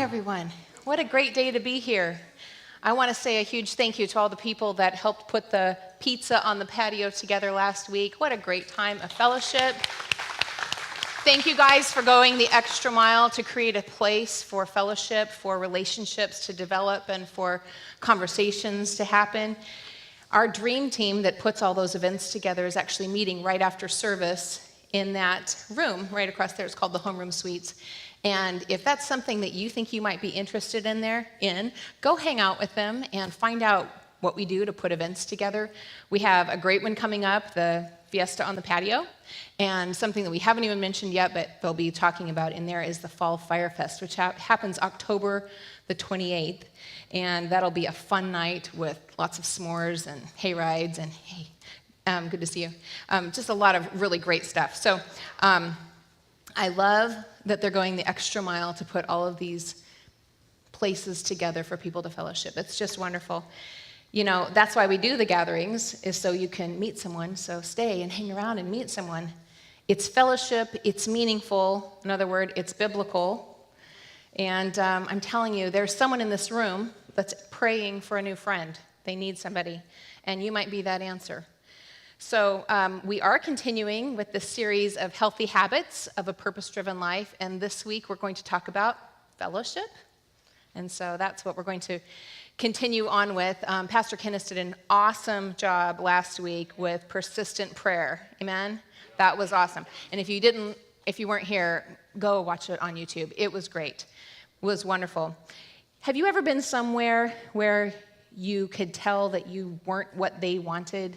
everyone. What a great day to be here. I want to say a huge thank you to all the people that helped put the pizza on the patio together last week. What a great time of fellowship. Thank you guys for going the extra mile to create a place for fellowship, for relationships to develop, and for conversations to happen. Our dream team that puts all those events together is actually meeting right after service in that room right across there. It's called the Homeroom Suites. And if that's something that you think you might be interested in, go hang out with them and find out what we do to put events together. We have a great one coming up, the Fiesta on the Patio, and something that we haven't even mentioned yet, but they'll be talking about in there is the Fall Fire Fest, which happens October the 28th, and that'll be a fun night with lots of s'mores and hay rides, and hey, good to see you. Just a lot of really great stuff. So I love that they're going the extra mile to put all of these places together for people to fellowship. It's just wonderful. You know, that's why we do the gatherings, is so you can meet someone. So stay and hang around and meet someone. It's fellowship, it's meaningful. In other words, it's biblical. And I'm telling you, there's someone in this room that's praying for a new friend. They need somebody, and you might be that answer. So we are continuing with this series of healthy habits of a purpose-driven life, and this week we're going to talk about fellowship. And so that's what we're going to continue on with. Pastor Kenneth did an awesome job last week with persistent prayer. Amen? That was awesome. And if you weren't here, go watch it on YouTube. It was great. It was wonderful. Have you ever been somewhere where you could tell that you weren't what they wanted?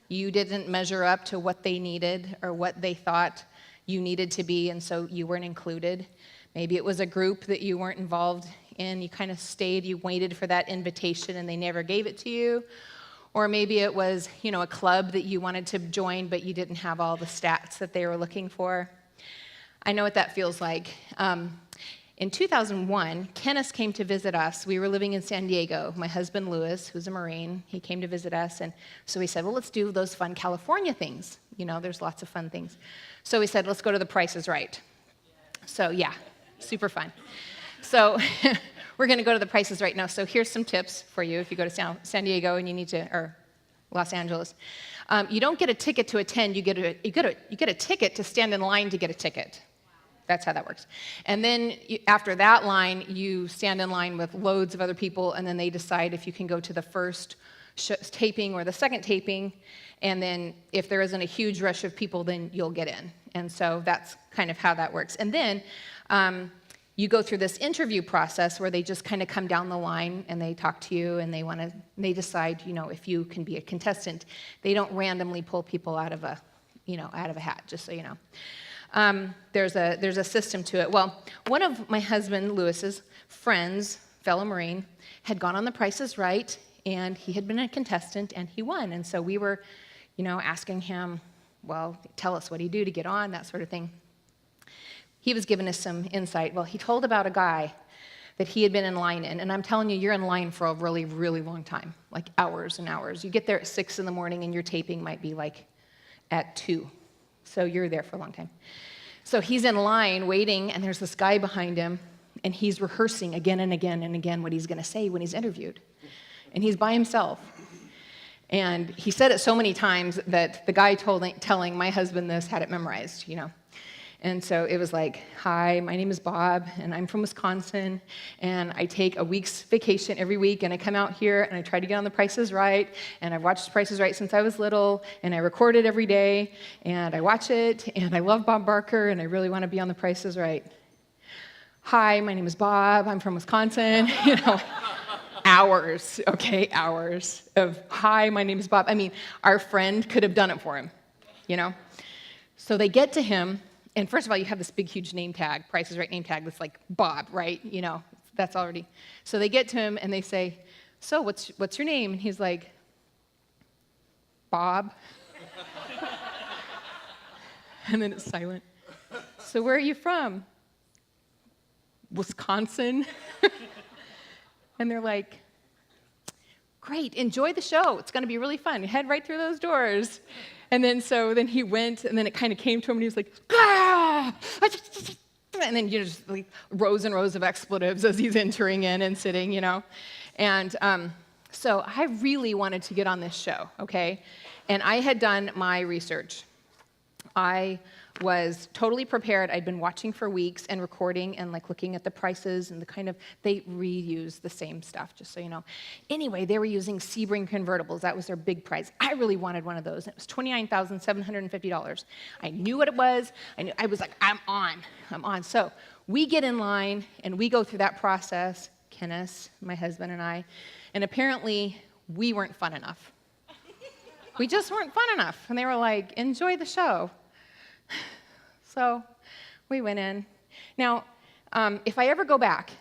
You didn't measure up to what they needed or what they thought you needed to be, and so you weren't included. Maybe it was a group that you weren't involved in. You kind of stayed, you waited for that invitation, and they never gave it to you. Or maybe it was, a club that you wanted to join, but you didn't have all the stats that they were looking for. I know what that feels like. In 2001, Kenneth came to visit us. We were living in San Diego. My husband, Louis, who's a Marine, he came to visit us. And so we said, well, let's do those fun California things. There's lots of fun things. So we said, let's go to the Price is Right. So yeah, super fun. So we're going to go to the Price is Right now. So here's some tips for you if you go to San Diego and you need to, or Los Angeles. You don't get a ticket to attend. You get a ticket to stand in line to get a ticket. That's how that works. And then after that line, you stand in line with loads of other people, and then they decide if you can go to the first taping or the second taping. And then if there isn't a huge rush of people, then you'll get in. And so that's kind of how that works. And then you go through this interview process where they just kind of come down the line and they talk to you, and they decide, if you can be a contestant. They don't randomly pull people out of a hat, just so you know. There's a system to it. Well, one of my husband, Lewis's friends, fellow Marine, had gone on The Price is Right, and he had been a contestant, and he won. And so we were, asking him, well, tell us what he do to get on, that sort of thing. He was giving us some insight. Well, he told about a guy that he had been in line in, and I'm telling you, you're in line for a really, really long time, like hours and hours. You get there at 6 in the morning, and your taping might be like at 2. So you're there for a long time. So he's in line waiting, and there's this guy behind him, and he's rehearsing again and again and again what he's going to say when he's interviewed. And he's by himself. And he said it so many times that the guy telling my husband this had it memorized, And so it was like, hi, my name is Bob, and I'm from Wisconsin, and I take a week's vacation every week, and I come out here, and I try to get on The Price is Right, and I've watched The Price is Right since I was little, and I record it every day, and I watch it, and I love Bob Barker, and I really want to be on The Price is Right. Hi, my name is Bob, I'm from Wisconsin, hours of, hi, my name is Bob. I mean, our friend could have done it for him, So they get to him. And first of all, you have this big, huge name tag, Price is Right name tag, that's like Bob, right? That's already. So they get to him and they say, so what's your name? And he's like, Bob. And then it's silent. So where are you from? Wisconsin. And they're like, great, enjoy the show. It's going to be really fun. Head right through those doors. And then he went, and then it kind of came to him, and he was like, ah! And then, just like rows and rows of expletives as he's entering in and sitting, And so I really wanted to get on this show, okay? And I had done my research. I was totally prepared. I'd been watching for weeks and recording and like looking at the prices and they reuse the same stuff, just so you know. Anyway, they were using Sebring convertibles. That was their big prize. I really wanted one of those. It was $29,750. I knew what it was. I was like, I'm on. So we get in line and we go through that process, Kenneth, my husband and I, and apparently we weren't fun enough. We just weren't fun enough. And they were like, enjoy the show. So we went in. Now, if I ever go back,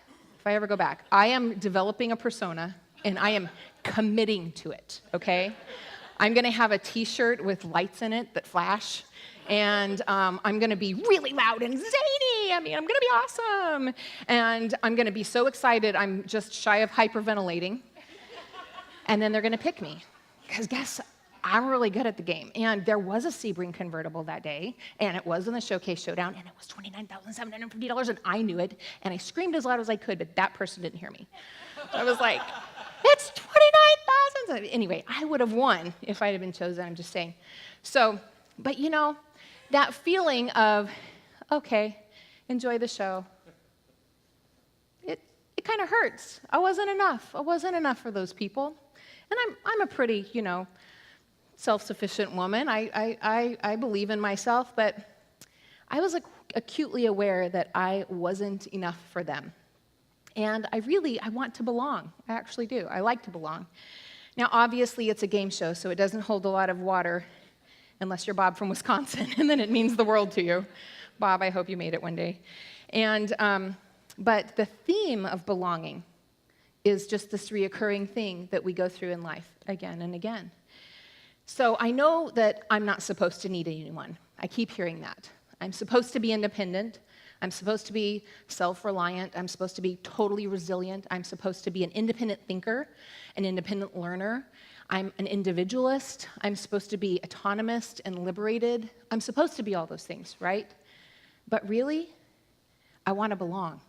I am developing a persona, and I am committing to it, okay? I'm going to have a T-shirt with lights in it that flash, and I'm going to be really loud and zany. I'm going to be awesome. And I'm going to be so excited, I'm just shy of hyperventilating. And then they're going to pick me, because guess I'm really good at the game. And there was a Sebring convertible that day, and it was in the Showcase Showdown, and it was $29,750, and I knew it, and I screamed as loud as I could, but that person didn't hear me. So I was like, it's $29,000. Anyway, I would have won if I had been chosen, I'm just saying. So, but that feeling of, okay, enjoy the show, it kind of hurts. I wasn't enough for those people. And I'm a pretty, self-sufficient woman. I believe in myself, but I was acutely aware that I wasn't enough for them. And I want to belong. I actually do. I like to belong. Now, obviously, it's a game show, so it doesn't hold a lot of water unless you're Bob from Wisconsin, and then it means the world to you. Bob, I hope you made it one day. And but the theme of belonging is just this reoccurring thing that we go through in life again and again. So I know that I'm not supposed to need anyone. I keep hearing that. I'm supposed to be independent. I'm supposed to be self-reliant. I'm supposed to be totally resilient. I'm supposed to be an independent thinker, an independent learner. I'm an individualist. I'm supposed to be autonomous and liberated. I'm supposed to be all those things, right? But really, I want to belong.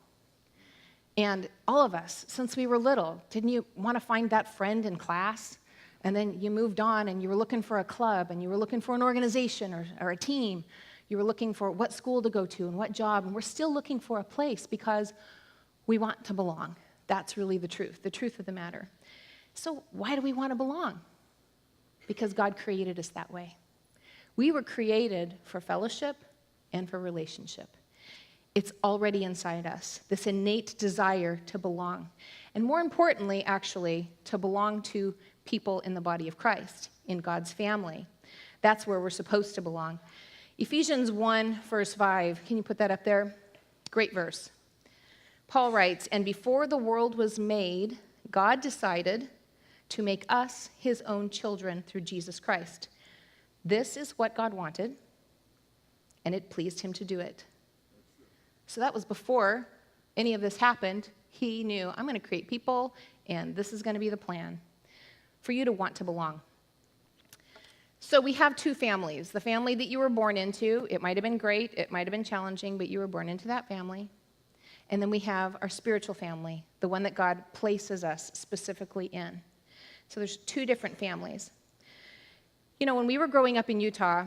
And all of us, since we were little, didn't you want to find that friend in class? And then you moved on and you were looking for a club and you were looking for an organization or a team. You were looking for what school to go to and what job. And we're still looking for a place because we want to belong. That's really the truth of the matter. So why do we want to belong? Because God created us that way. We were created for fellowship and for relationship. It's already inside us, this innate desire to belong. And more importantly, actually, to belong to people in the body of Christ, in God's family. That's where we're supposed to belong. Ephesians 1, verse 5, can you put that up there? Great verse. Paul writes, "And before the world was made, God decided to make us his own children through Jesus Christ. This is what God wanted, and it pleased him to do it." So that was before any of this happened. He knew, I'm going to create people, and this is going to be the plan for you to want to belong. So we have two families. The family that you were born into, it might have been great, it might have been challenging, but you were born into that family. And then we have our spiritual family, the one that God places us specifically in. So there's two different families. When we were growing up in Utah,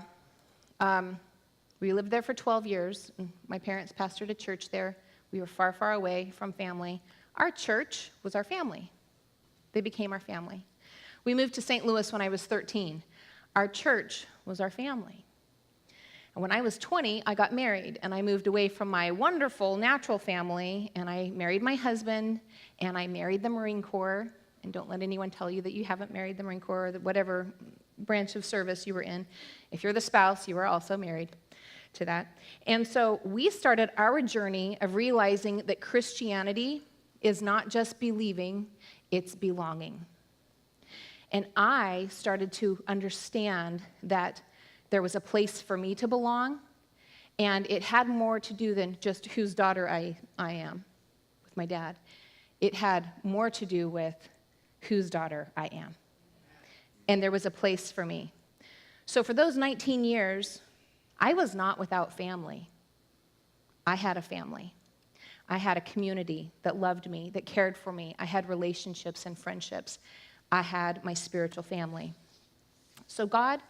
we lived there for 12 years. And my parents pastored a church there. We were far, far away from family. Our church was our family. They became our family. We moved to St. Louis when I was 13. Our church was our family. And when I was 20, I got married, and I moved away from my wonderful natural family, and I married my husband, and I married the Marine Corps. And don't let anyone tell you that you haven't married the Marine Corps or whatever branch of service you were in. If you're the spouse, you are also married to that. And so we started our journey of realizing that Christianity is not just believing, it's belonging. And I started to understand that there was a place for me to belong, and it had more to do than just whose daughter I am with my dad. It had more to do with whose daughter I am. And there was a place for me. So for those 19 years, I was not without family. I had a family. I had a community that loved me, that cared for me. I had relationships and friendships. I had my spiritual family. So God,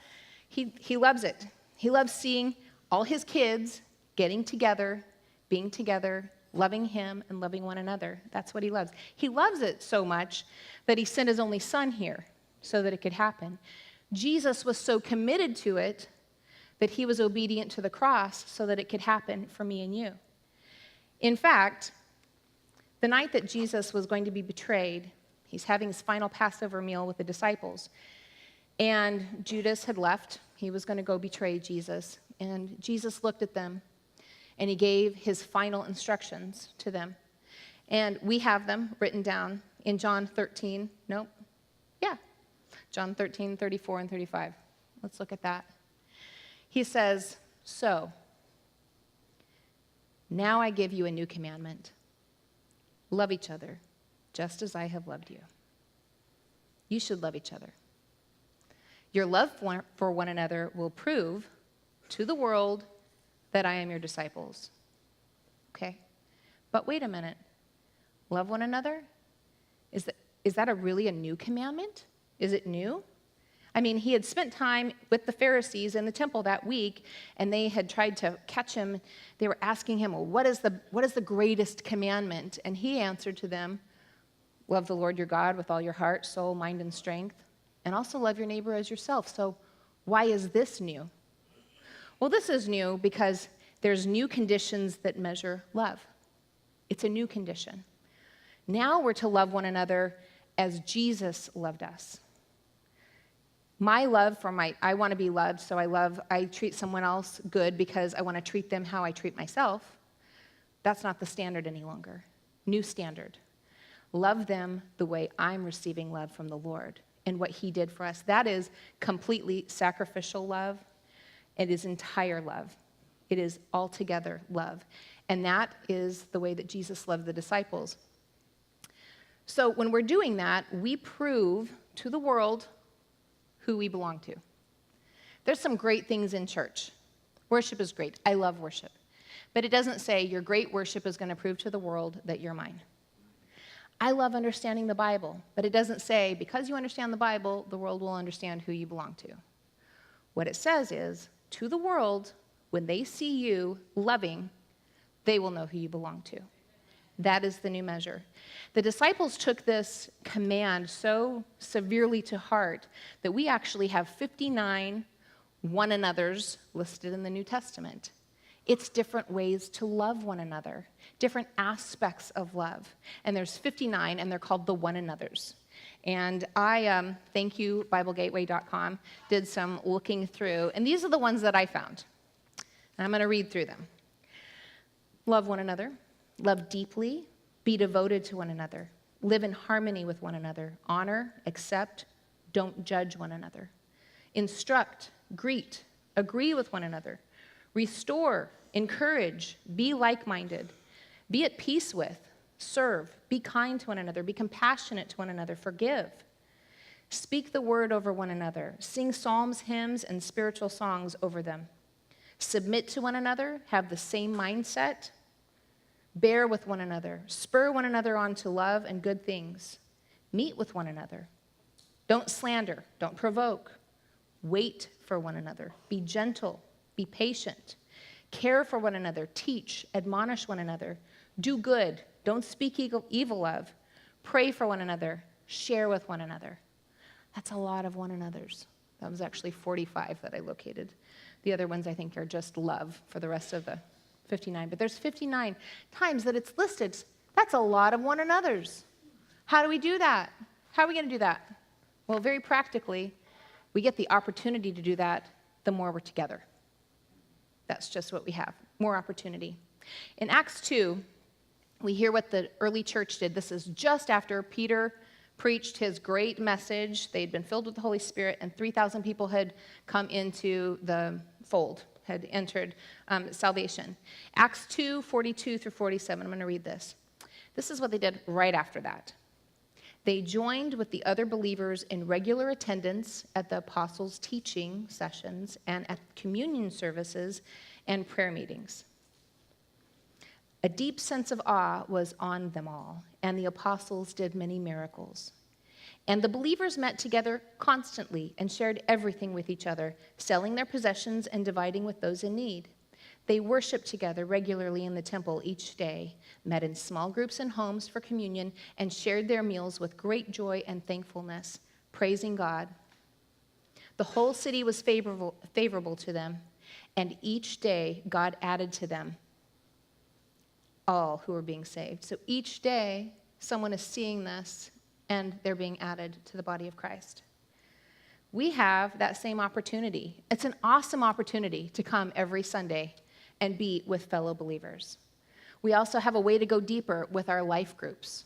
he loves it. He loves seeing all his kids getting together, being together, loving him and loving one another. That's what he loves. He loves it so much that he sent his only son here so that it could happen. Jesus was so committed to it that he was obedient to the cross so that it could happen for me and you. In fact, the night that Jesus was going to be betrayed, he's having his final Passover meal with the disciples, and Judas had left. He was going to go betray Jesus, and Jesus looked at them, and he gave his final instructions to them. And we have them written down in John 13. John 13, 34, and 35. Let's look at that. He says, "So, now I give you a new commandment. Love each other, just as I have loved you. You should love each other. Your love for one another will prove to the world that I am your disciples." Okay? But wait a minute. Love one another? Is that really a new commandment? Is it new? I mean, he had spent time with the Pharisees in the temple that week, and they had tried to catch him. They were asking him, well, what is the greatest commandment? And he answered to them, love the Lord your God with all your heart, soul, mind, and strength, and also love your neighbor as yourself. So why is this new? Well, this is new because there's new conditions that measure love. It's a new condition. Now we're to love one another as Jesus loved us. My love for I want to be loved, so I treat someone else good because I want to treat them how I treat myself. That's not the standard any longer. New standard. Love them the way I'm receiving love from the Lord and what he did for us. That is completely sacrificial love. It is entire love. It is altogether love. And that is the way that Jesus loved the disciples. So when we're doing that, we prove to the world who we belong to. There's some great things in church. Worship is great. I love worship. But it doesn't say your great worship is going to prove to the world that you're mine. I love understanding the Bible, but it doesn't say because you understand the Bible, the world will understand who you belong to. What it says is, to the world, when they see you loving, they will know who you belong to. That is the new measure. The disciples took this command so severely to heart that we actually have 59 one another's listed in the New Testament. It's different ways to love one another, different aspects of love. And there's 59, and they're called the one another's. And I, thank you, BibleGateway.com, did some looking through, and these are the ones that I found. And I'm going to read through them. Love one another. Love deeply, be devoted to one another, live in harmony with one another, honor, accept, don't judge one another, instruct, greet, agree with one another, restore, encourage, be like-minded, be at peace with, serve, be kind to one another, be compassionate to one another, forgive, speak the word over one another, sing psalms, hymns, and spiritual songs over them, submit to one another, have the same mindset, bear with one another, spur one another on to love and good things, meet with one another, don't slander, don't provoke, wait for one another, be gentle, be patient, care for one another, teach, admonish one another, do good, don't speak evil of, pray for one another, share with one another. That's a lot of one another's. That was actually 45 that I located. The other ones I think are just love for the rest of the 59, but there's 59 times that it's listed. That's a lot of one another's. How do we do that? How are we going to do that? Well, very practically, we get the opportunity to do that the more we're together. That's just what we have, more opportunity. In Acts 2, we hear what the early church did. This is just after Peter preached his great message. They'd been filled with the Holy Spirit, and 3,000 people had come into the fold, had entered salvation. Acts 2, 42 through 47. I'm going to read this. This is what they did right after that. They joined with the other believers in regular attendance at the apostles' teaching sessions and at communion services and prayer meetings. A deep sense of awe was on them all, and the apostles did many miracles. And the believers met together constantly and shared everything with each other, selling their possessions and dividing with those in need. They worshiped together regularly in the temple each day, met in small groups in homes for communion, and shared their meals with great joy and thankfulness, praising God. The whole city was favorable to them, and each day God added to them all who were being saved. So each day, someone is seeing this, and they're being added to the body of Christ. We have that same opportunity. It's an awesome opportunity to come every Sunday and be with fellow believers. We also have a way to go deeper with our life groups.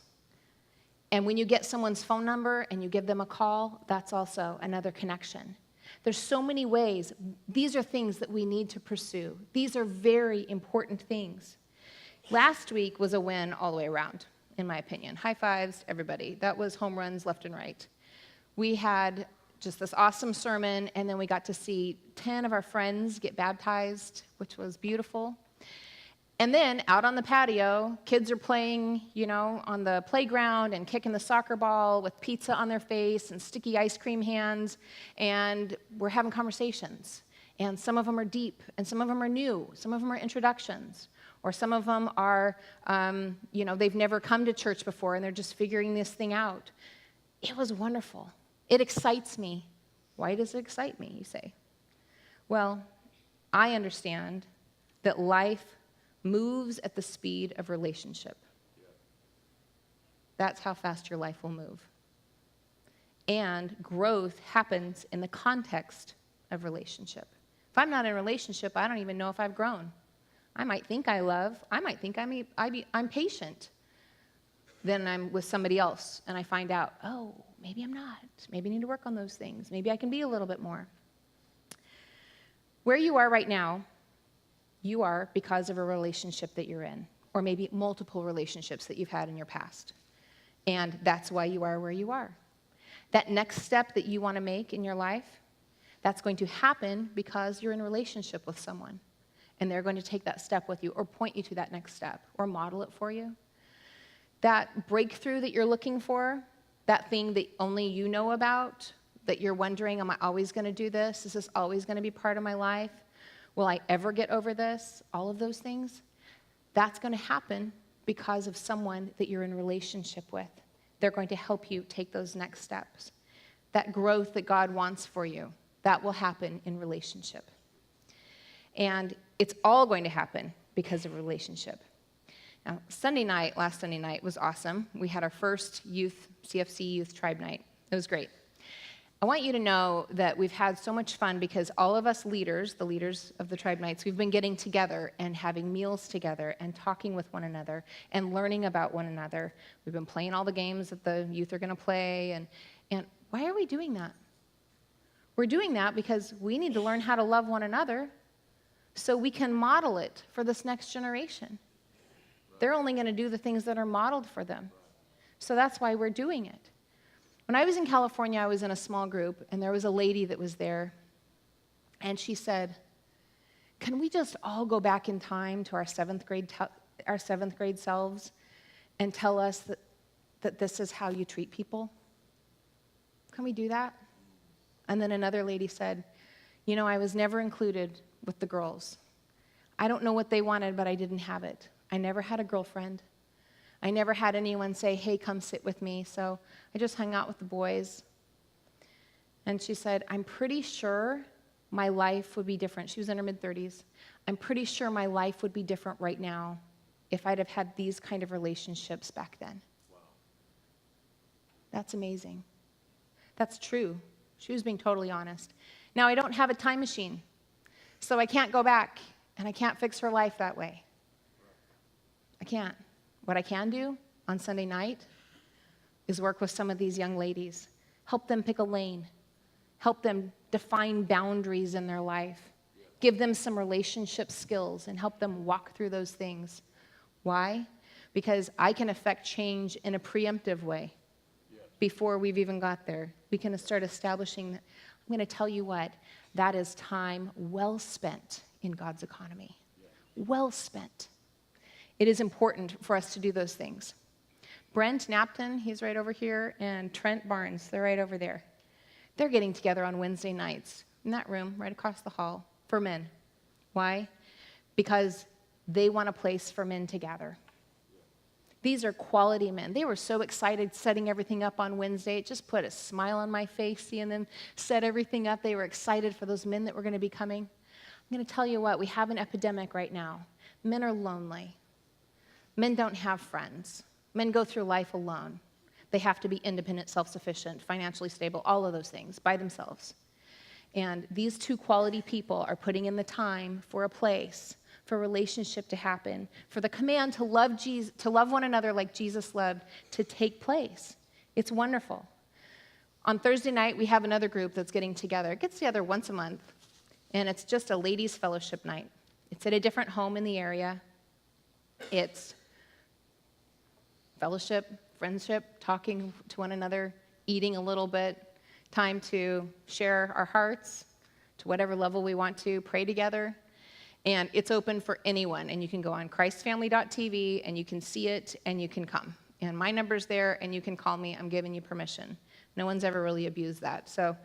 And when you get someone's phone number and you give them a call, that's also another connection. There's so many ways. These are things that we need to pursue. These are very important things. Last week was a win all the way around, in my opinion. High fives, everybody. That was home runs left and right. We had just this awesome sermon, and then we got to see 10 of our friends get baptized, which was beautiful. And then out on the patio, kids are playing, on the playground and kicking the soccer ball with pizza on their face and sticky ice cream hands, and we're having conversations. And some of them are deep, and some of them are new. Some of them are introductions. Or some of them are, they've never come to church before, and they're just figuring this thing out. It was wonderful. It excites me. Why does it excite me, you say? Well, I understand that life moves at the speed of relationship. That's how fast your life will move. And growth happens in the context of relationship. If I'm not in a relationship, I don't even know if I've grown. I might think I love. I might think I'm patient. Then I'm with somebody else, and I find out, oh, maybe I'm not. Maybe I need to work on those things. Maybe I can be a little bit more. Where you are right now, you are because of a relationship that you're in, or maybe multiple relationships that you've had in your past. And that's why you are where you are. That next step that you want to make in your life, that's going to happen because you're in a relationship with someone. And they're going to take that step with you, or point you to that next step, or model it for you. That breakthrough that you're looking for, that thing that only you know about, that you're wondering, am I always going to do this? Is this always going to be part of my life? Will I ever get over this? All of those things. That's going to happen because of someone that you're in a relationship with. They're going to help you take those next steps. That growth that God wants for you, that will happen in relationship. And it's all going to happen because of relationship. Now, last Sunday night was awesome. We had our first CFC Youth Tribe Night. It was great. I want you to know that we've had so much fun because all of us leaders, the leaders of the Tribe Nights, we've been getting together and having meals together and talking with one another and learning about one another. We've been playing all the games that the youth are going to play. And why are we doing that? We're doing that because we need to learn how to love one another so we can model it for this next generation. They're only going to do the things that are modeled for them. So that's why we're doing it. When I was in California, I was in a small group, and there was a lady that was there, and she said, can we just all go back in time to our seventh grade selves and tell us that this is how you treat people? Can we do that? And then another lady said, I was never included with the girls. I don't know what they wanted, but I didn't have it. I never had a girlfriend. I never had anyone say, hey, come sit with me. So I just hung out with the boys. And she said, I'm pretty sure my life would be different. She was in her mid-30s. I'm pretty sure my life would be different right now if I'd have had these kind of relationships back then. Wow. That's amazing. That's true. She was being totally honest. Now, I don't have a time machine, so I can't go back, and I can't fix her life that way. I can't. What I can do on Sunday night is work with some of these young ladies, help them pick a lane, help them define boundaries in their life, give them some relationship skills, and help them walk through those things. Why? Because I can affect change in a preemptive way before we've even got there. We can start establishing that. I'm going to tell you what, that is time well spent in God's economy. Well spent. It is important for us to do those things. Brent Napton, he's right over here, and Trent Barnes, they're right over there. They're getting together on Wednesday nights in that room right across the hall for men. Why? Because they want a place for men to gather. These are quality men. They were so excited setting everything up on Wednesday. It just put a smile on my face seeing them set everything up. They were excited for those men that were going to be coming. I'm going to tell you what, we have an epidemic right now. Men are lonely. Men don't have friends. Men go through life alone. They have to be independent, self-sufficient, financially stable, all of those things by themselves. And these two quality people are putting in the time for a place, for a relationship to happen, for the command to love Jesus, to love one another like Jesus loved, to take place. It's wonderful. On Thursday night, we have another group that's getting together. It gets together once a month, and it's just a ladies' fellowship night. It's at a different home in the area. It's fellowship, friendship, talking to one another, eating a little bit, time to share our hearts to whatever level we want to, pray together. And it's open for anyone, and you can go on christfamily.tv, and you can see it, and you can come. And my number's there, and you can call me. I'm giving you permission. No one's ever really abused that. So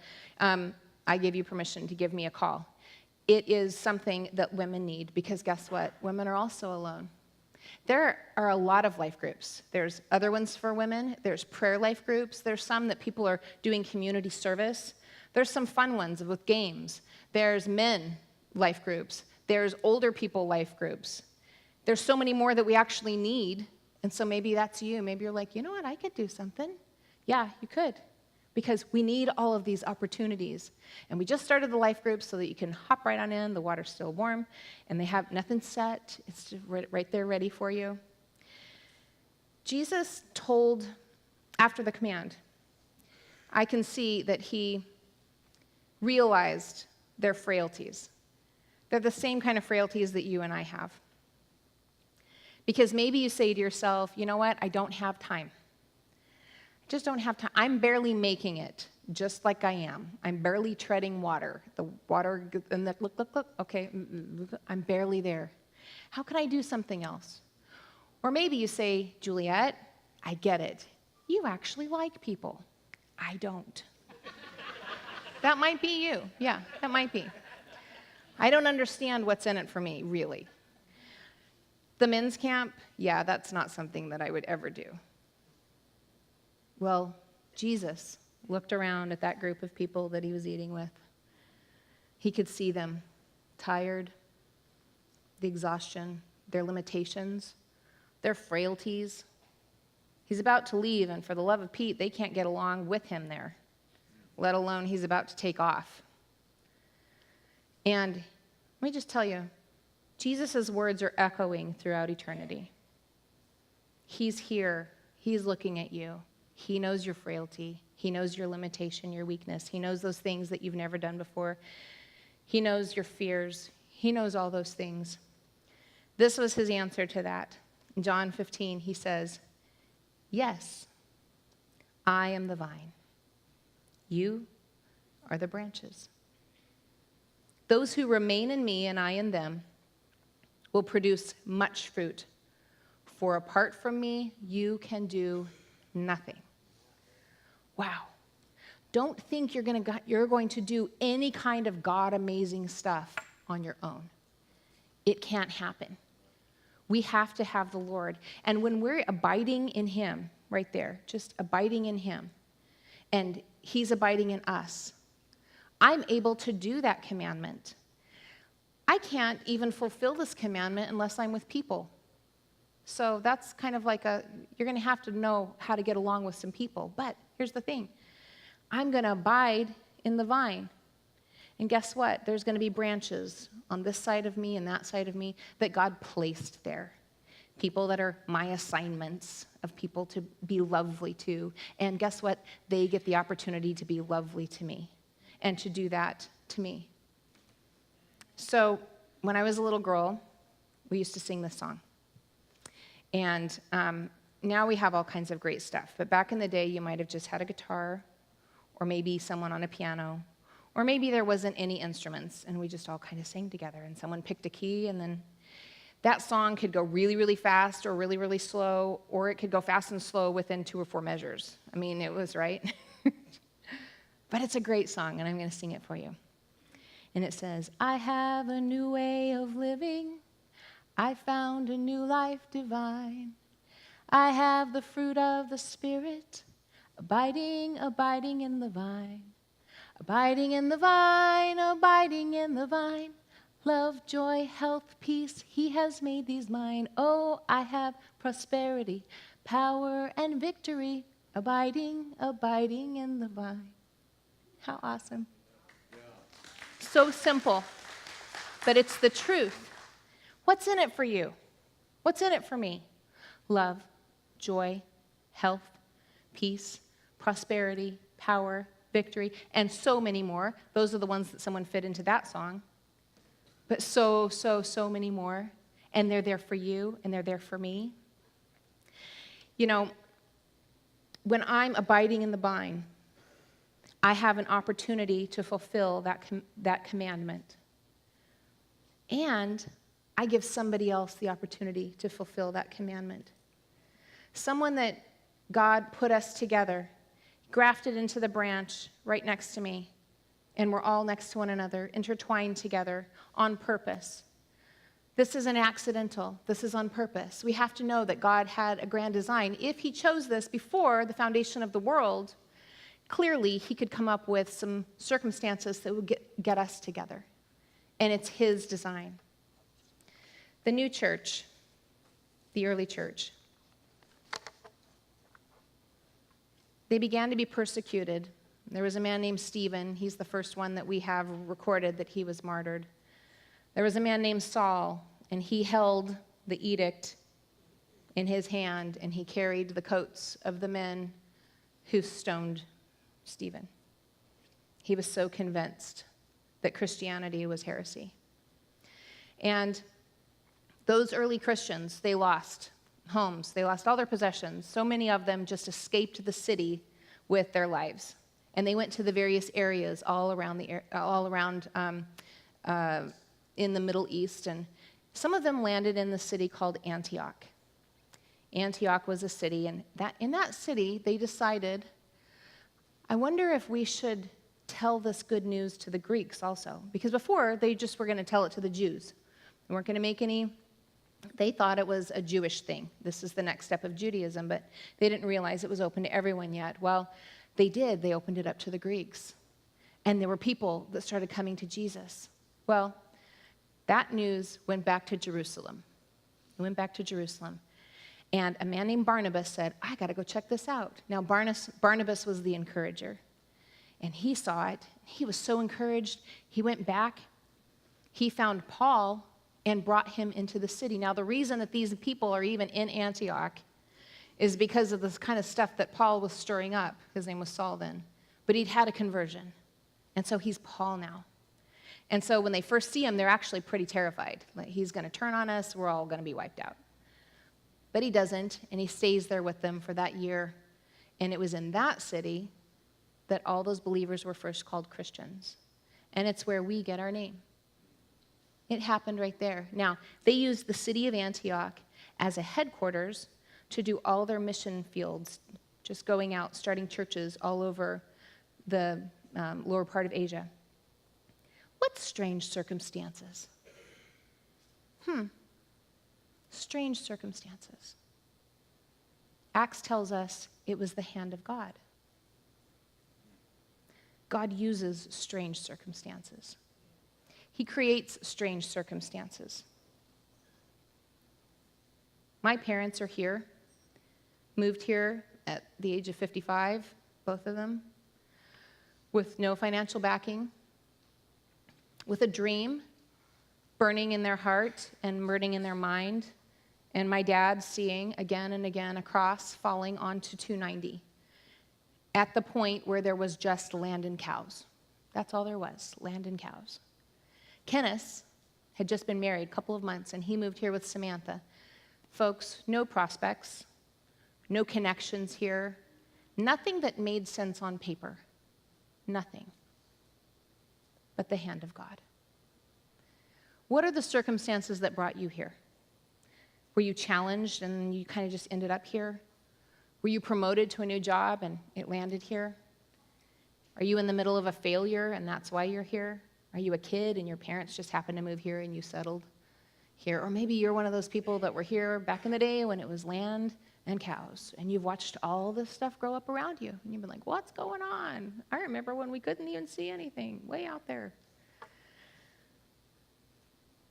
I give you permission to give me a call. It is something that women need, because guess what? Women are also alone. There are a lot of life groups. There's other ones for women. There's prayer life groups. There's some that people are doing community service. There's some fun ones with games. There's men life groups. There's older people life groups. There's so many more that we actually need, and so maybe that's you. Maybe you're like, you know what, I could do something. Yeah, you could, because we need all of these opportunities. And we just started the life groups so that you can hop right on in. The water's still warm, and they have nothing set. It's just right there ready for you. Jesus told, after the command, I can see that he realized their frailties. They're the same kind of frailties that you and I have. Because maybe you say to yourself, you know what, I don't have time. I just don't have time. I'm barely making it, just like I am. I'm barely treading water. The water, and look, okay, I'm barely there. How can I do something else? Or maybe you say, Juliet, I get it. You actually like people. I don't. That might be you. Yeah, that might be. I don't understand what's in it for me, really. The men's camp, yeah, that's not something that I would ever do. Well, Jesus looked around at that group of people that he was eating with. He could see them tired, the exhaustion, their limitations, their frailties. He's about to leave, and for the love of Pete, they can't get along with him there, let alone he's about to take off. And let me just tell you, Jesus' words are echoing throughout eternity. He's here. He's looking at you. He knows your frailty. He knows your limitation, your weakness. He knows those things that you've never done before. He knows your fears. He knows all those things. This was his answer to that. In John 15, he says, yes, I am the vine. You are the branches. Those who remain in me and I in them will produce much fruit. For apart from me, you can do nothing. Wow. Don't think you're going to do any kind of God-amazing stuff on your own. It can't happen. We have to have the Lord. And when we're abiding in him, right there, just abiding in him, and he's abiding in us, I'm able to do that commandment. I can't even fulfill this commandment unless I'm with people. So that's kind of like you're going to have to know how to get along with some people. But here's the thing. I'm going to abide in the vine. And guess what? There's going to be branches on this side of me and that side of me that God placed there. People that are my assignments of people to be lovely to. And guess what? They get the opportunity to be lovely to me and to do that to me. So when I was a little girl, we used to sing this song. And now we have all kinds of great stuff. But back in the day, you might have just had a guitar, or maybe someone on a piano, or maybe there wasn't any instruments, and we just all kind of sang together, and someone picked a key, and then That song could go really, really fast or really, really slow, or it could go fast and slow within 2 or 4 measures. I mean, it was right. But it's a great song, and I'm going to sing it for you. And it says, I have a new way of living. I found a new life divine. I have the fruit of the Spirit, abiding in the vine. Abiding in the vine, abiding in the vine. Love, joy, health, peace, he has made these mine. Oh, I have prosperity, power, and victory, abiding in the vine. How awesome. Yeah. So simple, but it's the truth. What's in it for you? What's in it for me? Love, joy, health, peace, prosperity, power, victory, and so many more. Those are the ones that someone fit into that song. But so many more. And they're there for you, and they're there for me. You know, when I'm abiding in the vine, I have an opportunity to fulfill that commandment. And I give somebody else the opportunity to fulfill that commandment. Someone that God put us together, grafted into the branch right next to me, and we're all next to one another, intertwined together on purpose. This isn't accidental. This is on purpose. We have to know that God had a grand design. If he chose this before the foundation of the world, clearly he could come up with some circumstances that would get us together. And it's his design. The new church, the early church, they began to be persecuted. There was a man named Stephen. He's the first one that we have recorded that he was martyred. There was a man named Saul, and he held the edict in his hand, and he carried the coats of the men who stoned Stephen. He was so convinced that Christianity was heresy. And those early Christians, they lost homes. They lost all their possessions. So many of them just escaped the city with their lives. And they went to the various areas all around in the Middle East. And some of them landed in the city called Antioch. Antioch was a city, and in that city, they decided, I wonder if we should tell this good news to the Greeks also. Because before, they just were going to tell it to the Jews. They weren't going to make any. They thought it was a Jewish thing. This is the next step of Judaism, but they didn't realize it was open to everyone yet. Well, they did. They opened it up to the Greeks. And there were people that started coming to Jesus. Well, that news went back to Jerusalem. It went back to Jerusalem. And a man named Barnabas said, I got to go check this out. Now, Barnabas was the encourager. And he saw it. He was so encouraged. He went back. He found Paul and brought him into the city. Now, the reason that these people are even in Antioch is because of this kind of stuff that Paul was stirring up. His name was Saul then. But he'd had a conversion. And so he's Paul now. And so when they first see him, they're actually pretty terrified. Like, he's going to turn on us. We're all going to be wiped out. But he doesn't, and he stays there with them for that year. And it was in that city that all those believers were first called Christians. And it's where we get our name. It happened right there. Now, they used the city of Antioch as a headquarters to do all their mission fields, just going out, starting churches all over the lower part of Asia. What strange circumstances? Strange circumstances. Acts tells us it was the hand of God. God uses strange circumstances. He creates strange circumstances. My parents are here, moved here at the age of 55, both of them, with no financial backing, with a dream burning in their heart and burning in their mind, and my dad seeing again and again a cross falling onto 290 at the point where there was just land and cows. That's all there was, land and cows. Kenneth had just been married a couple of months, and he moved here with Samantha. Folks, no prospects, no connections here, nothing that made sense on paper. Nothing but the hand of God. What are the circumstances that brought you here? Were you challenged and you kind of just ended up here? Were you promoted to a new job and it landed here? Are you in the middle of a failure and that's why you're here? Are you a kid and your parents just happened to move here and you settled here? Or maybe you're one of those people that were here back in the day when it was land and cows, and you've watched all this stuff grow up around you, and you've been like, what's going on? I remember when we couldn't even see anything way out there.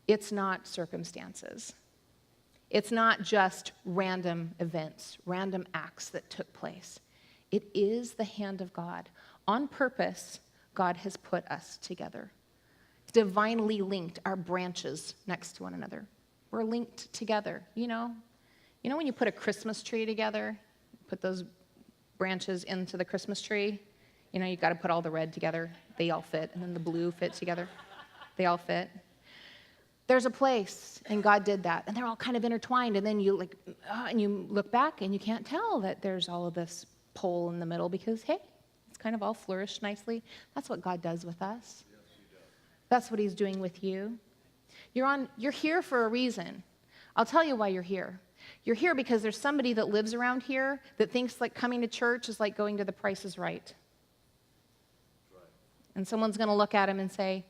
It's not circumstances. It's not just random events, random acts that took place. It is the hand of God. On purpose, God has put us together. Divinely linked, our branches next to one another. We're linked together, you know when you put a Christmas tree together, put those branches into the Christmas tree, you've got to put all the red together. They all fit, and then the blue fit together. They all fit. There's a place, and God did that, and they're all kind of intertwined, and then you look back, and you can't tell that there's all of this pole in the middle because, hey, it's kind of all flourished nicely. That's what God does with us. Yes, He does. That's what He's doing with you. You're here for a reason. I'll tell you why you're here. You're here because there's somebody that lives around here that thinks like coming to church is like going to The Price is Right. And someone's going to look at him and say,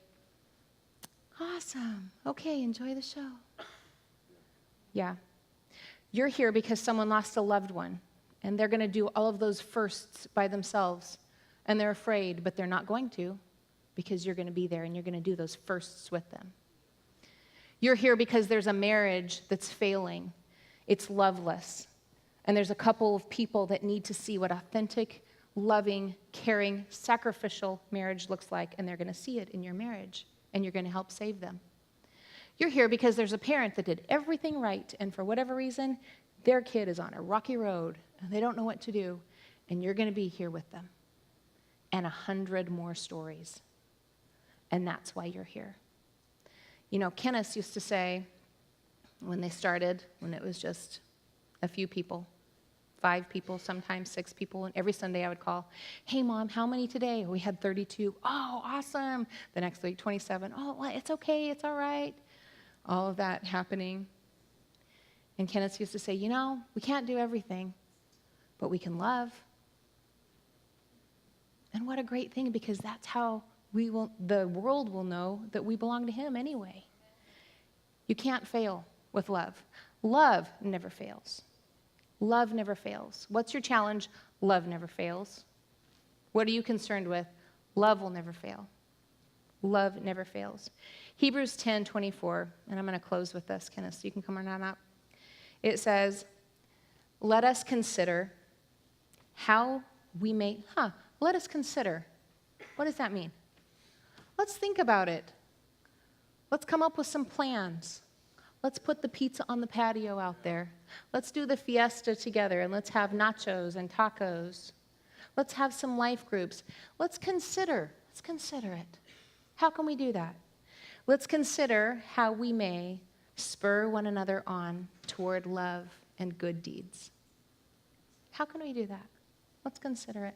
awesome. Okay, enjoy the show. Yeah. You're here because someone lost a loved one, and they're going to do all of those firsts by themselves, and they're afraid, but they're not going to because you're going to be there, and you're going to do those firsts with them. You're here because there's a marriage that's failing. It's loveless. And there's a couple of people that need to see what authentic, loving, caring, sacrificial marriage looks like, and they're going to see it in your marriage, and you're going to help save them. You're here because there's a parent that did everything right, and for whatever reason, their kid is on a rocky road, and they don't know what to do, and you're going to be here with them. And 100 more stories. And that's why you're here. Kenneth used to say, when they started, when it was just a few people, 5 people, sometimes 6 people, and every Sunday I would call, hey, Mom, how many today? We had 32. Oh, awesome. The next week, 27. Oh, well, it's okay. It's all right. All of that happening. And Kenneth used to say, we can't do everything, but we can love. And what a great thing, because that's how the world will know that we belong to Him anyway. You can't fail with love. Love never fails. Love never fails. What's your challenge? Love never fails. What are you concerned with? Love will never fail. Love never fails. Hebrews 10:24, and I'm going to close with this, Kenneth, so you can come on up. It says, let us consider how we may, let us consider. What does that mean? Let's think about it. Let's come up with some plans. Let's put the pizza on the patio out there. Let's do the fiesta together, and let's have nachos and tacos. Let's have some life groups. Let's consider it. How can we do that? Let's consider how we may spur one another on toward love and good deeds. How can we do that? Let's consider it.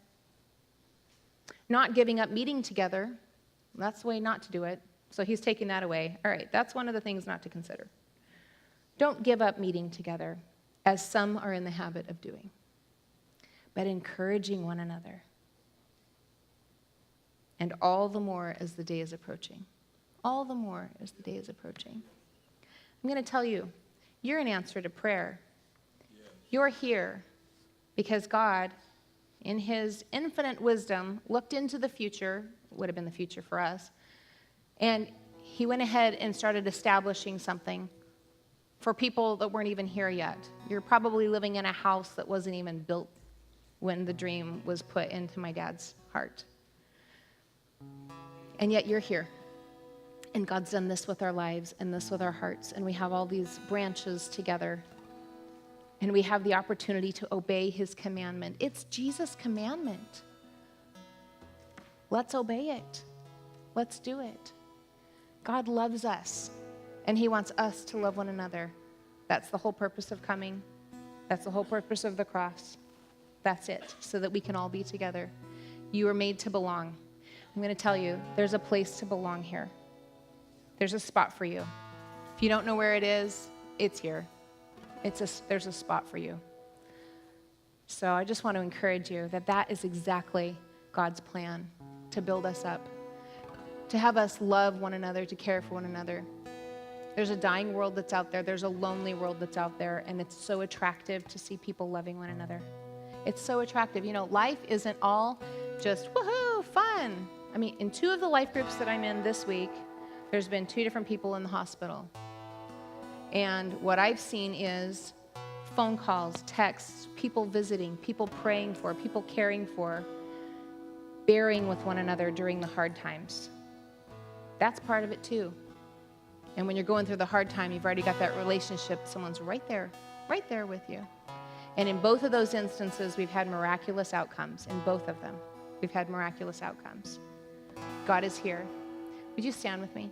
Not giving up meeting together, that's the way not to do it. So he's taking that away. All right, that's one of the things not to consider. Don't give up meeting together, as some are in the habit of doing, but encouraging one another. And all the more as the day is approaching. All the more as the day is approaching. I'm going to tell you, you're an answer to prayer. Yes. You're here because God, in His infinite wisdom, looked into the future, would have been the future for us, and He went ahead and started establishing something for people that weren't even here yet. You're probably living in a house that wasn't even built when the dream was put into my dad's heart. And yet you're here. And God's done this with our lives and this with our hearts. And we have all these branches together. And we have the opportunity to obey His commandment. It's Jesus' commandment. Let's obey it. Let's do it. God loves us. And He wants us to love one another. That's the whole purpose of coming. That's the whole purpose of the cross. That's it, so that we can all be together. You are made to belong. I'm going to tell you, there's a place to belong here. There's a spot for you. If you don't know where it is, it's here. there's a spot for you. So I just want to encourage you that that is exactly God's plan, to build us up, to have us love one another, to care for one another. There's a dying world that's out there. There's a lonely world that's out there, and it's so attractive to see people loving one another. It's so attractive. You know, life isn't all just woohoo, fun. I mean, in 2 of the life groups that I'm in this week, there's been 2 different people in the hospital. And what I've seen is phone calls, texts, people visiting, people praying for, people caring for, bearing with one another during the hard times. That's part of it too. And when you're going through the hard time, you've already got that relationship. Someone's right there with you. And in both of those instances, we've had miraculous outcomes. In both of them, we've had miraculous outcomes. God is here. Would you stand with me?